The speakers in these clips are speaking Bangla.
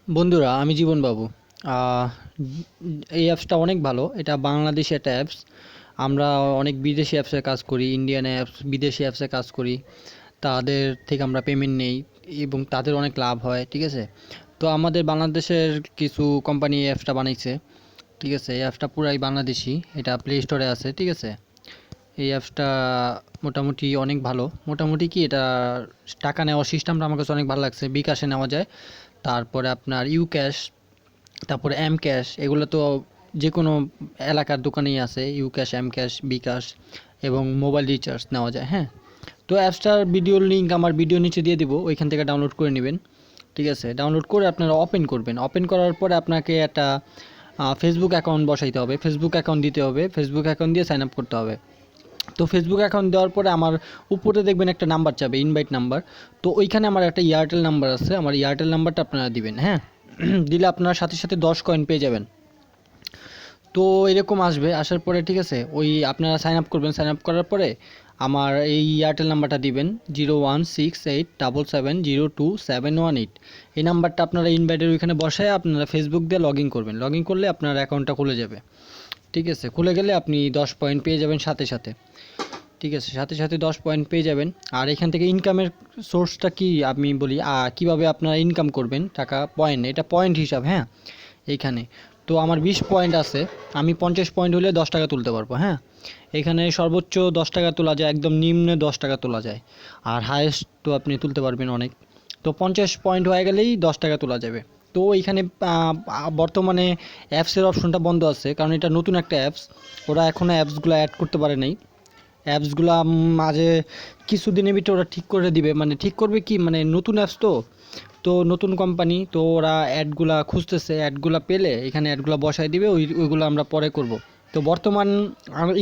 বন্ধুরা, আমি জীবন বাবু। আহ, এই অ্যাপসটা অনেক ভালো। এটা বাংলাদেশি একটা অ্যাপস। আমরা অনেক বিদেশি অ্যাপসে কাজ করি, ইন্ডিয়ান অ্যাপস, বিদেশি অ্যাপসে কাজ করি। তাদের থেকে আমরা পেমেন্ট নেই এবং তাদের অনেক লাভ হয়, ঠিক আছে। তো আমাদের বাংলাদেশের কিছু কোম্পানি এই অ্যাপসটা বানাইছে, ঠিক আছে। এই অ্যাপসটা পুরাই বাংলাদেশি, এটা প্লে স্টোরে আছে, ঠিক আছে। এই অ্যাপসটা মোটামুটি অনেক ভালো। মোটামুটি কি, এটা টাকা নেওয়ার সিস্টেমটা আমার কাছে অনেক ভালো লাগছে। বিকাশে নেওয়া যায়, তারপরে আপনার ইউ ক্যাশ, তারপরে এম ক্যাশ, এগুলো তো যে কোনো এলাকার দোকানেই আছে। ইউ ক্যাশ, এম ক্যাশ, বিকাশ এবং মোবাইল রিচার্জ নেওয়া যায়, হ্যাঁ। তো অ্যাপসটার ভিডিওর লিঙ্ক আমার ভিডিও নিচে দিয়ে দিব, ওইখান থেকে ডাউনলোড করে নেবেন, ঠিক আছে। ডাউনলোড করে আপনারা ওপেন করবেন। ওপেন করার পরে আপনাকে একটা ফেসবুক অ্যাকাউন্ট বসাইতে হবে, ফেসবুক অ্যাকাউন্ট দিতে হবে, ফেসবুক অ্যাকাউন্ট দিয়ে সাইন আপ করতে হবে। তো ফেসবুক অ্যাকাউন্ট দেওয়ার পরে আমার উপরে দেখবেন একটা নাম্বার চাবে, ইনভাইট নাম্বার। তো ওইখানে আমার একটা এয়ারটেল নাম্বার আছে, আমার এয়ারটেল নাম্বারটা আপনারা দিবেন, হ্যাঁ। দিলে আপনার সাথে সাথে 10 কয়েন পেয়ে যাবেন। তো এরকম আসবে, আসার পরে ঠিক আছে, ওই আপনারা সাইন আপ করবেন। সাইন আপ করার পরে আমার এই এয়ারটেল নাম্বারটা দিবেন, 016877027118। এই নাম্বারটা আপনারা ইনভাইটের ওইখানে বসায় আপনারা ফেসবুক দিয়ে লগ ইন করবেন। লগ ইন করলে আপনার অ্যাকাউন্টটা খুলে যাবে, ঠিক আছে। খুলে গেলে আপনি 10 পয়েন্ট পেয়ে যাবেন সাথে সাথে, ঠিক আছে। সাথে সাথে 10 পয়েন্ট পেয়ে যাবেন। আর এখান থেকে ইনকামের সোর্সটা কি আমি বলি, কিভাবে আপনারা ইনকাম করবেন টাকা, পয়েন্ট, এটা পয়েন্ট হিসাব, হ্যাঁ। এইখানে তো আমার 20 পয়েন্ট আছে, আমি 50 পয়েন্ট হলে 10 টাকা তুলতে পারবো, হ্যাঁ। এখানে সর্বোচ্চ 10 টাকা তোলা যায়, একদম নিম্নে 10 টাকা তোলা যায়। আর হায়েস্ট তো আপনি তুলতে পারবেন অনেক। তো 50 পয়েন্ট হয়ে গেলেই 10 টাকা তোলা যাবে। তো এইখানে বর্তমানে অ্যাপসের অপশনটা বন্ধ আছে, কারণ এটা নতুন একটা অ্যাপস। ওরা এখনও অ্যাপসগুলো অ্যাড করতে পারে নাই। অ্যাপসগুলা মাঝে কিছুদিনের ভিতরে ওরা ঠিক করে দিবে, মানে ঠিক করবে কি, মানে নতুন অ্যাপস তো, তো নতুন কোম্পানি, তো ওরা অ্যাডগুলা খুঁজতেছে। অ্যাডগুলা পেলে এখানে অ্যাডগুলা বসায় দিবে, ওইগুলো আমরা পরে করব। তো বর্তমান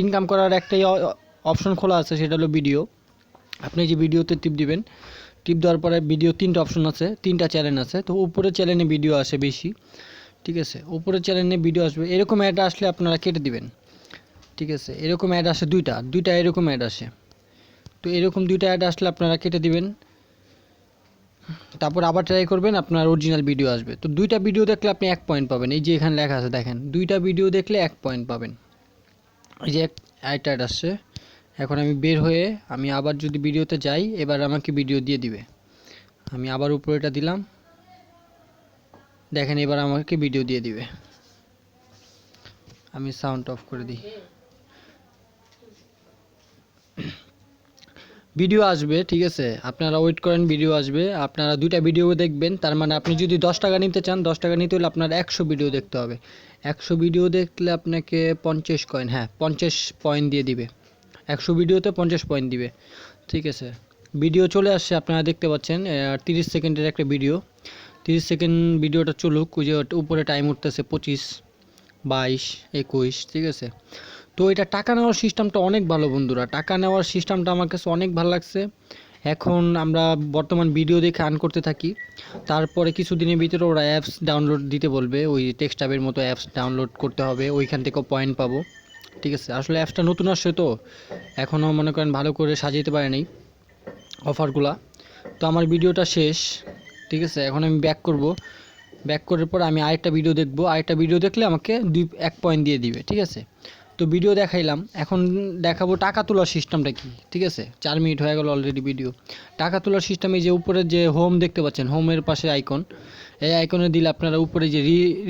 ইনকাম করার একটাই অপশন খোলা আছে, সেটা হলো ভিডিও। আপনি যে ভিডিওতে টিপ দিবেন, টিপ দেওয়ার পরে ভিডিও 3টা অপশন আছে, 3টা চ্যানেল আছে। তো উপরে চ্যানেলে ভিডিও আসে বেশি, ঠিক আছে। উপরের চ্যানেলে ভিডিও আসবে, এরকম অ্যাড আসলে আপনারা কেটে দিবেন, ঠিক আছে। এরকম অ্যাড আসে দুইটা দুইটা এরকম অ্যাড আসে। তো এরকম দুইটা অ্যাড আসলে আপনারা কেটে দিবেন। তারপর আবার ট্রাই করবেন, আপনার অরিজিনাল ভিডিও আসবে। তো দুইটা ভিডিও দেখলে আপনি 1 পয়েন্ট পাবেন। এই যে এখানে লেখা আছে দেখেন, দুইটা ভিডিও দেখলে 1 পয়েন্ট পাবেন। এই যে একটা অ্যাড আসছে। এখন আমি বের হয়ে আমি আবার যদি ভিডিওতে যাই, এবার আমাকে ভিডিও দিয়ে দিবে। আমি আবার উপরেটা দিলাম, দেখেন এবার আমাকে ভিডিও দিয়ে দিবে। আমি সাউন্ড অফ করে দিই। ভিডিও আসবে, ঠিক আছে। আপনারা ওয়েট করেন, ভিডিও আসবে। আপনারা দুইটা ভিডিও দেখবেন, তার মানে আপনি যদি 10 টাকা নিতে চান, 10 টাকা নিতে হলে আপনার 100 ভিডিও দেখতে হবে। 100 ভিডিও দেখলে আপনাকে 50 কয়েন, হ্যাঁ 50 পয়েন্ট দিয়ে দিবে। 100 ভিডিওতে 50 পয়েন্ট দিবে, ঠিক আছে। ভিডিও চলে আসছে, আপনারা দেখতে পাচ্ছেন। 30 সেকেন্ডের একটা ভিডিও। 30 সেকেন্ড ভিডিওটা চলুক। ওই যে উপরে টাইম উঠতেছে 25, 22, 21, ঠিক আছে। তো এটা টাকা নেওয়ার সিস্টেমটা অনেক ভালো বন্ধুরা। টাকা নেওয়ার সিস্টেমটা আমার কাছে অনেক ভালো লাগছে। এখন আমরা বর্তমান ভিডিও দেখে আর্ন করতে থাকি। তারপরে কিছুদিনের ভিতরে ওরা অ্যাপস ডাউনলোড দিতে বলবে, ওই টেক্সট অ্যাপের মতো অ্যাপস ডাউনলোড করতে হবে, ওইখান থেকেও পয়েন্ট পাবো, ঠিক আছে। আসলে অ্যাপসটা নতুন আসছে তো, এখনও মনে করেন ভালো করে সাজাতে পারে নাই অফারগুলা। তো আমার ভিডিওটা শেষ, ঠিক আছে। এখন আমি ব্যাক করব। ব্যাক করার পর আমি আরেকটা ভিডিও দেখব। আরেকটা ভিডিও দেখলে আমাকে 1 পয়েন্ট দিয়ে দিবে, ঠিক আছে। তো ভিডিও দেখাইলাম, এখন দেখাবো টাকা তোলার সিস্টেমটা কি, ঠিক আছে। 4 মিনিট হয়ে গেল অলরেডি ভিডিও। টাকা তোলার সিস্টেমে যে উপরে যে হোম দেখতে পাচ্ছেন, হোমের পাশে আইকন, এই আইকনে দিলে আপনারা উপরে যে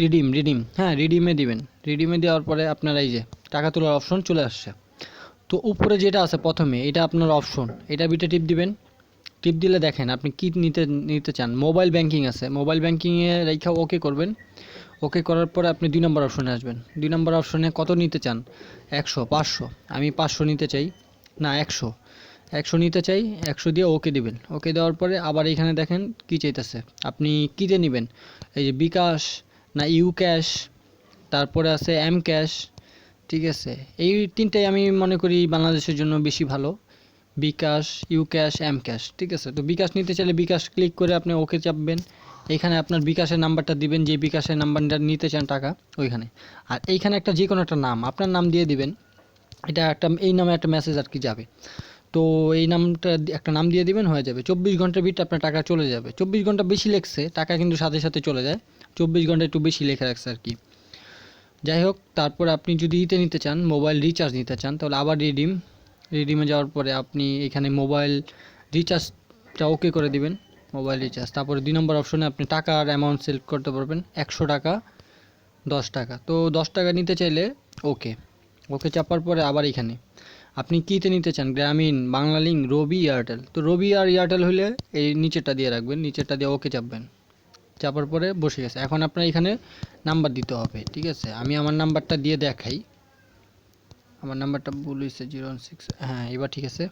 রিডিম রিডিম, হ্যাঁ রিডিমে দিবেন। রিডিমে দেওয়ার পরে আপনারা এই যে টাকা তোলার অপশন চলে আসছে। তো উপরে যেটা আছে প্রথমে, এটা আপনার অপশন, এটা বিটে টিপ দিবেন। টিপ দিলে দেখেন আপনি কি নিতে নিতে চান। মোবাইল ব্যাংকিং আছে, মোবাইল ব্যাংকিংয়ে রেখে ওকে করবেন। ওকে করার পরে আপনি 2 নম্বর অপশনে আসবেন। 2 নম্বর অপশনে কত নিতে চান, 100, 500, আমি 500 নিতে চাই, না 100, 100 নিতে চাই। 100 দিয়ে ওকে দিবেন। ওকে দেওয়ার পরে আবার এখানে দেখেন কি চাইতেছে, আপনি কীতে নেবেন। এই যে বিকাশ না ইউ ক্যাশ, তারপরে আছে এম ক্যাশ, ঠিক আছে। এই তিনটাই আমি মনে করি বাংলাদেশের জন্য বেশি ভালো, বিকাশ, ইউ ক্যাশ, এম ক্যাশ, ঠিক আছে। তো বিকাশ নিতে চাইলে বিকাশ ক্লিক করে আপনি ওকে চাপবেন। এখানে আপনার বিকাশের নাম্বারটা দিবেন, যে বিকাশের নাম্বারটা নিতে চান টাকা, ওইখানে। আর এইখানে একটা যে কোনো একটা নাম, আপনার নাম দিয়ে দিবেন। এটা একটা এই নামে একটা মেসেজ আর কি যাবে। তো এই নামটা একটা নাম দিয়ে দিবেন, হয়ে যাবে। 24 ঘন্টার ভিতরে আপনার টাকা চলে যাবে। 24 ঘন্টা বেশি লেগছে, টাকা কিন্তু সাথে সাথে চলে যায়। 24 ঘন্টা একটু বেশি লেখা রাখছে আর কি। যাই হোক, তারপর আপনি যদি ইতে নিতে চান, মোবাইল রিচার্জ নিতে চান, তাহলে আবার রিডিমে যাওয়ার পরে আপনি এখানে মোবাইল রিচার্জটা ওকে করে দিবেন, মোবাইল রিচার্জ। তারপরে 2 নম্বর অপশনে আপনি টাকার অ্যামাউন্ট সিলেক্ট করতে পারবেন, 100 টাকা, 10 টাকা। তো 10 টাকা নিতে চাইলে ওকে চাপার পরে আবার এখানে আপনি কীতে নিতে চান, গ্রামীণ, বাংলালিংক, রবি, এয়ারটেল। তো রবি আর এয়ারটেল হলে এই নিচেরটা দিয়ে রাখবেন, নিচেরটা দিয়ে ওকে চাপবেন, চাপার পরে বসে গেছে। এখন আপনার এখানে নাম্বার দিতে হবে, ঠিক আছে। আমি আমার নাম্বারটা দিয়ে দেখাই, আমার নাম্বারটা ভুল হয়েছে, 016, হ্যাঁ এবার ঠিক আছে।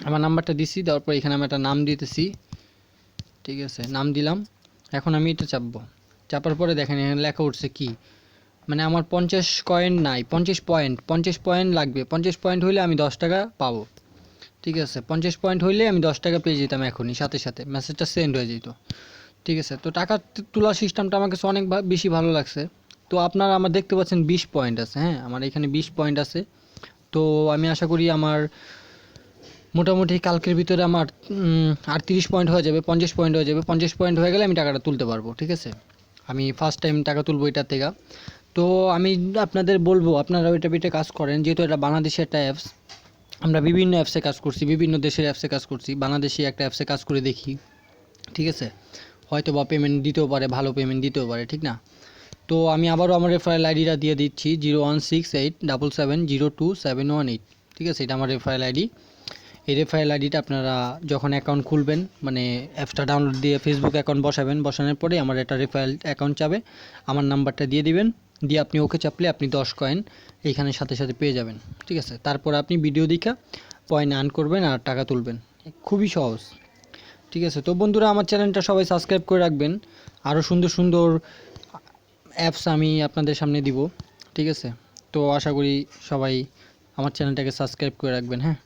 আমার নাম্বারটা দিছি, দেওয়ার পর এখানে আমি একটা নাম দিতেছি, ঠিক আছে, নাম দিলাম। এখন আমি এটা চাপবো, চাপার পরে দেখেন এখানে লেখা উঠছে কি, মানে আমার 50 কয়েন নাই, 50 পয়েন্ট লাগবে। 50 পয়েন্ট হইলে আমি 10 টাকা পাবো, ঠিক আছে। 50 পয়েন্ট হইলে আমি 10 টাকা পেয়ে যেতাম, এখনই সাথে সাথে মেসেজটা সেন্ড হয়ে যেত, ঠিক আছে। তো টাকা তোলার সিস্টেমটা আমার কাছে অনেক বেশি ভালো লাগছে। তো আপনারা আমার দেখতে পাচ্ছেন 20 পয়েন্ট আছে, হ্যাঁ আমার এখানে 20 পয়েন্ট আছে। তো আমি আশা করি আমার মোটামুটি কালকের ভিতরে আমার আর 30 পয়েন্ট হয়ে যাবে, 50 পয়েন্ট হয়ে যাবে। 50 পয়েন্ট হয়ে গেলে আমি টাকাটা তুলতে পারবো, ঠিক আছে। আমি ফার্স্ট টাইম টাকা তুলবো এটার থেকে। তো আমি আপনাদের বলবো আপনারা ওইটা বিটে কাজ করেন, যেহেতু এটা বাংলাদেশের একটা অ্যাপস। আমরা বিভিন্ন অ্যাপসে কাজ করছি, বিভিন্ন দেশের অ্যাপসে কাজ করছি, বাংলাদেশি একটা অ্যাপসে কাজ করে দেখি, ঠিক আছে। হয়তো বা পেমেন্ট দিতেও পারে, ভালো পেমেন্ট দিতেও পারে, ঠিক না। তো আমি আবারও আমার রেফারেল আইডিটা দিয়ে দিচ্ছি, 016877027118, ঠিক আছে। এটা আমার রেফারেল আইডি। এই রেফারেল আইডিটা আপনারা যখন অ্যাকাউন্ট খুলবেন, মানে অ্যাপসটা ডাউনলোড দিয়ে ফেসবুক অ্যাকাউন্ট বসাবেন, বসানোর পরে আমার একটা রেফারেল অ্যাকাউন্ট চাবে, আমার নাম্বারটা দিয়ে দিবেন, দিয়ে আপনি ওকে চাপলে আপনি 10 কয়েন এইখানে সাথে সাথে পেয়ে যাবেন, ঠিক আছে। তারপর আপনি ভিডিও দেখা পয়েন্ট আর্ন করবেন আর টাকা তুলবেন, খুবই সহজ, ঠিক আছে। তো বন্ধুরা, আমার চ্যানেলটা সবাই সাবস্ক্রাইব করে রাখবেন, আরও সুন্দর সুন্দর অ্যাপস আমি আপনাদের সামনে দিব, ঠিক আছে। তো আশা করি সবাই আমার চ্যানেলটাকে সাবস্ক্রাইব করে রাখবেন, হ্যাঁ।